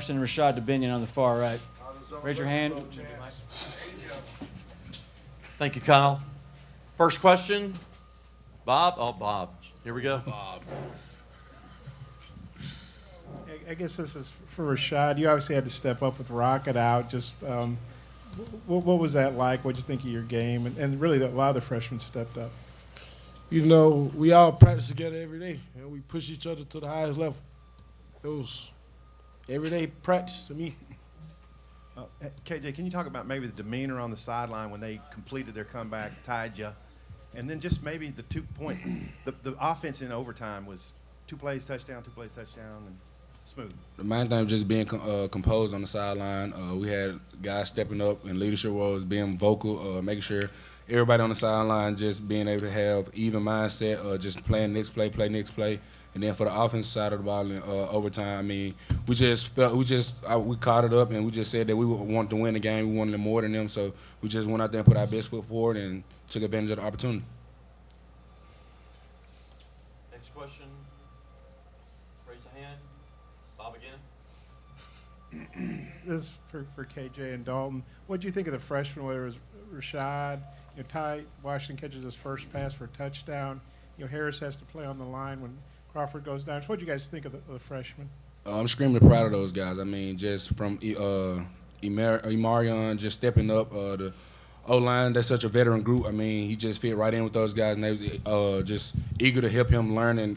Washington and Rashad Dubinion on the far right. Raise your hand. Thank you, Kyle. First question, Bob. Oh, Bob. Here we go. Bob. I guess this is for Rashad. You obviously had to step up with Rocket out. Just what was that like? What did you think of your game? And really, a lot of the freshmen stepped up. You know, we all practice together every day, and we push each other to the highest level. It was everyday practice to me. KJ, can you talk about maybe the demeanor on the sideline when they completed their comeback, tied you, and then just maybe the 2 point, the offense in overtime was 2 plays touchdown, and smooth. The main thing was just being composed on the sideline. We had guys stepping up in leadership roles, being vocal, making sure everybody on the sideline just being able to have even mindset, just playing next play, next play. And then for the offensive side of the ball in overtime, I mean, we caught it up and we just said that we wanted to win the game. We wanted it more than them, so we just went out there and put our best foot forward and took advantage of the opportunity. Next question. Raise a hand. Bob again. This is for KJ and Dalton. What did you think of the freshmen, whether it was Rashad? Ty Washington catches his first pass for a touchdown. Harris has to play on the line when Crawford goes down. So what do you guys think of the freshmen? I'm extremely proud of those guys. I mean, just from Imarion just stepping up, the O-line, that's such a veteran group. I mean, he just fit right in with those guys, and they was just eager to help him learn and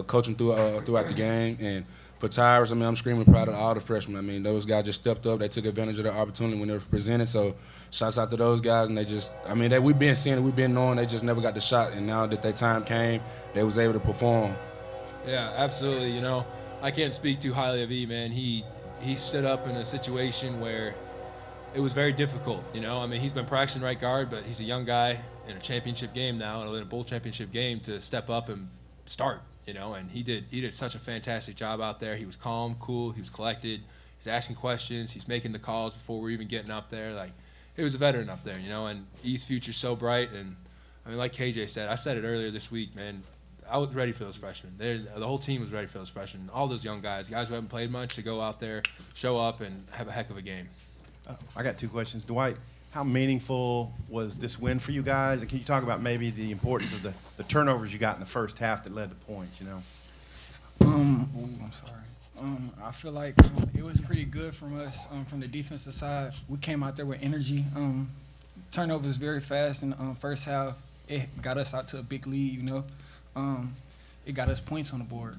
coach him throughout the game. And for Tyrus, I mean, I'm extremely proud of all the freshmen. I mean, those guys just stepped up. They took advantage of the opportunity when it was presented. So shouts out to those guys. And they just, I mean, we've been seeing it, we've been knowing, they just never got the shot. And now that their time came, they was able to perform. Yeah, absolutely. I can't speak too highly of E, man. He stood up in a situation where it was very difficult, I mean, he's been practicing right guard, but he's a young guy in a championship game now, in a bowl championship game, to step up and start, and he did such a fantastic job out there. He was calm, cool, he was collected, he's asking questions, he's making the calls before we're even getting up there. Like, he was a veteran up there, and E's future's so bright. And I mean, like KJ said, I said it earlier this week, man, I was ready for those freshmen. The whole team was ready for those freshmen. All those young guys who haven't played much, to go out there, show up, and have a heck of a game. I got 2 questions. Dwight, how meaningful was this win for you guys? And can you talk about maybe the importance of the turnovers you got in the first half that led to points, I'm sorry. I feel like it was pretty good from us from the defensive side. We came out there with energy. Turnovers very fast in the first half. It got us out to a big lead, It got us points on the board.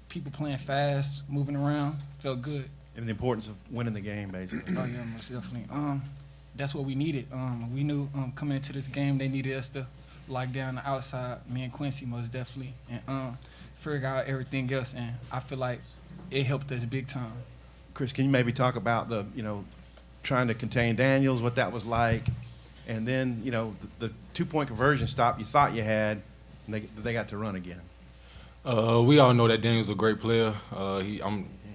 People playing fast, moving around, felt good. And the importance of winning the game, basically. Oh, yeah, most definitely. That's what we needed. We knew coming into this game they needed us to lock down the outside, me and Quincy most definitely, and figure out everything else. And I feel like it helped us big time. Chris, can you maybe talk about the, trying to contain Daniels, what that was like, and then, the 2-point conversion stop you thought you had, and they got to run again? We all know that Daniel's a great player.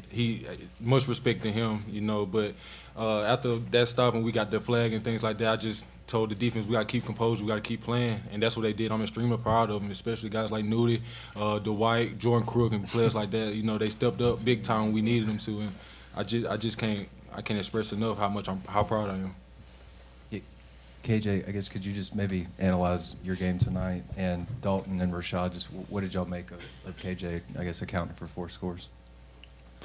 He much respect to him, but after that stop and we got the flag and things like that, I just told the defense we got to keep composed, we got to keep playing, and that's what they did. I'm extremely proud of them, especially guys like Nudie, Dwight, Jordan Crook, and players like that. They stepped up big time when we needed them to, and I just can't express enough how proud I am. KJ, I guess could you just maybe analyze your game tonight, and Dalton and Rashad, just what did y'all make of KJ, I guess, accounting for 4 scores?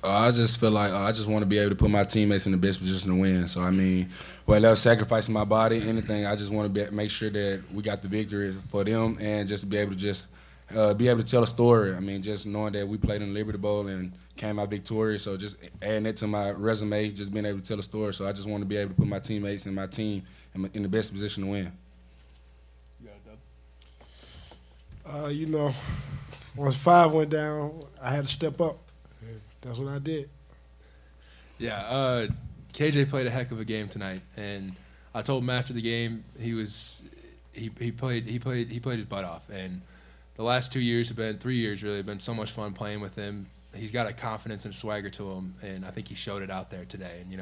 I just feel like I just want to be able to put my teammates in the best position to win. So, I mean, whether sacrificing my body, anything, I just want to make sure that we got the victory for them and just be able to tell a story. I mean, just knowing that we played in the Liberty Bowl and came out victorious. So just adding it to my resume, just being able to tell a story. So I just want to be able to put my teammates and my team in the best position to win. You got it, Doug. Once 5 went down, I had to step up. That's what I did. Yeah, KJ played a heck of a game tonight, and I told him after the game he played his butt off. And the last 2 years 3 years really have been so much fun playing with him. He's got a confidence and swagger to him, and I think he showed it out there today. And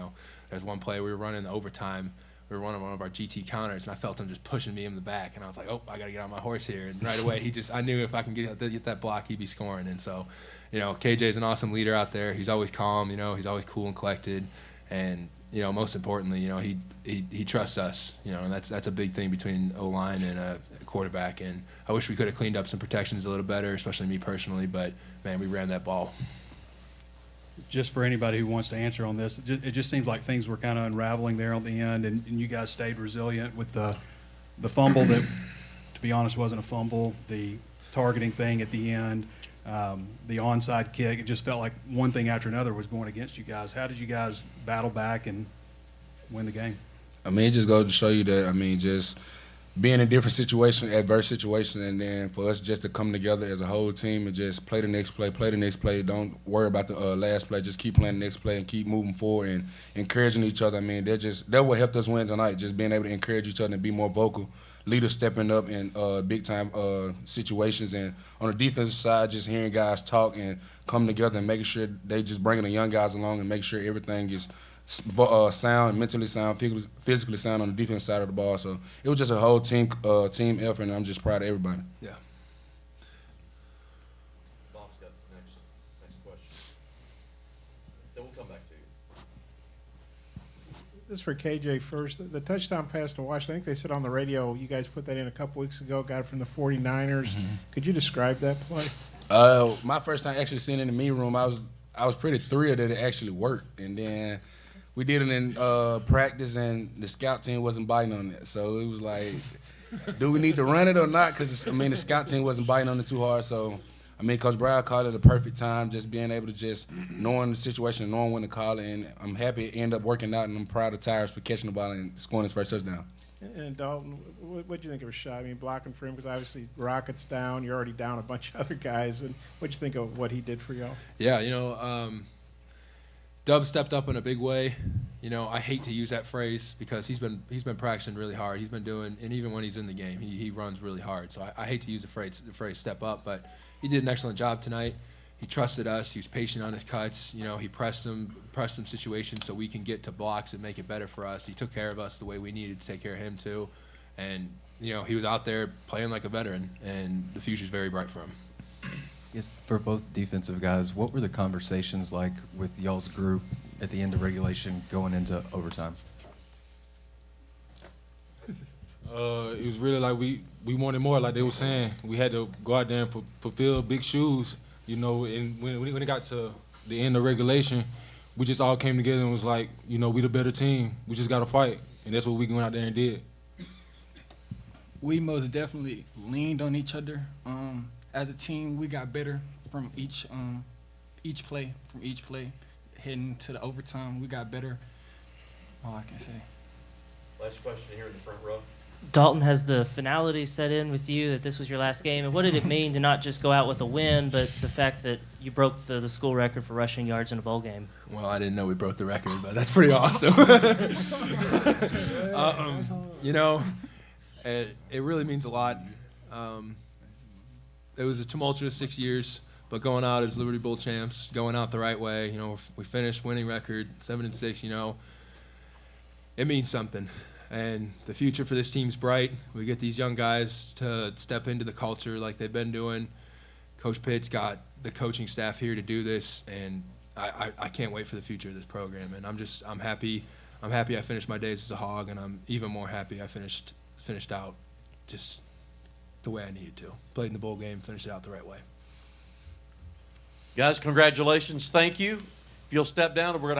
there's one play we were running the overtime. we were running one of our GT counters, and I felt him just pushing me in the back, and I was like, oh, I got to get on my horse here. And right away, I knew if I can get that block, he'd be scoring. And so, KJ's an awesome leader out there. He's always calm, he's always cool and collected. And, most importantly, he trusts us, and that's a big thing between O-line and a quarterback. And I wish we could have cleaned up some protections a little better, especially me personally, but, man, we ran that ball. Just for anybody who wants to answer on this, it just seems like things were kind of unraveling there on the end, and you guys stayed resilient with the fumble that, to be honest, wasn't a fumble, the targeting thing at the end, the onside kick. It just felt like one thing after another was going against you guys. How did you guys battle back and win the game? It just goes to show you that, just being in different situations, adverse situations, and then for us just to come together as a whole team and just play the next play. Don't worry about the last play. Just keep playing the next play and keep moving forward and encouraging each other. That what helped us win tonight, just being able to encourage each other and be more vocal. Leaders stepping up in big-time situations. And on the defensive side, just hearing guys talk and come together and making sure they just bringing the young guys along and make sure everything is sound, mentally sound, physically sound on the defense side of the ball. So it was just a whole team effort, and I'm just proud of everybody. Yeah. Bob's got the next question. Then we'll come back to you. This is for KJ first. The touchdown pass to Washington, I think they said on the radio, you guys put that in a couple weeks ago, got it from the 49ers. Could you describe that play? My first time actually seeing it in the meeting room, I was pretty thrilled that it actually worked. And then we did it in practice, and the scout team wasn't biting on it. So it was like, do we need to run it or not? Because, the scout team wasn't biting on it too hard. So, Coach Brown called it a perfect time, just being able to just knowing the situation, knowing when to call it. And I'm happy it ended up working out, and I'm proud of Tyrus for catching the ball and scoring his first touchdown. And Dalton, what do you think of his shot? Blocking for him, because obviously Rocket's down. You're already down a bunch of other guys. And what do you think of what he did for y'all? Yeah, Dub stepped up in a big way. I hate to use that phrase because he's been practicing really hard. He's been doing, and even when he's in the game, he runs really hard. So I hate to use the phrase step up, but he did an excellent job tonight. He trusted us. He was patient on his cuts. He pressed some situations so we can get to blocks and make it better for us. He took care of us the way we needed to take care of him too. And, he was out there playing like a veteran, and the future's very bright for him. Yes, for both defensive guys, what were the conversations like with y'all's group at the end of regulation going into overtime? It was really like we wanted more, like they were saying. We had to go out there and fulfill big shoes, and when it got to the end of regulation, we just all came together and was like, we the better team. We just got to fight, and that's what we went out there and did. We most definitely leaned on each other. As a team, we got better from each play. Heading to the overtime, we got better. All I can say. Last question here in the front row. Dalton, has the finality set in with you that this was your last game? And what did it mean to not just go out with a win, but the fact that you broke the school record for rushing yards in a bowl game? Well, I didn't know we broke the record, but that's pretty awesome. It really means a lot. It was a tumultuous 6 years, but going out as Liberty Bowl champs, going out the right way, we finished winning record 7-6, it means something. And the future for this team's bright. We get these young guys to step into the culture like they've been doing. Coach Pitt's got the coaching staff here to do this, and I can't wait for the future of this program. And I'm happy I finished my days as a Hog, and I'm even more happy I finished out just the way I needed to. Played in the bowl game, finished it out the right way. Guys, congratulations. Thank you. If you'll step down, we're going to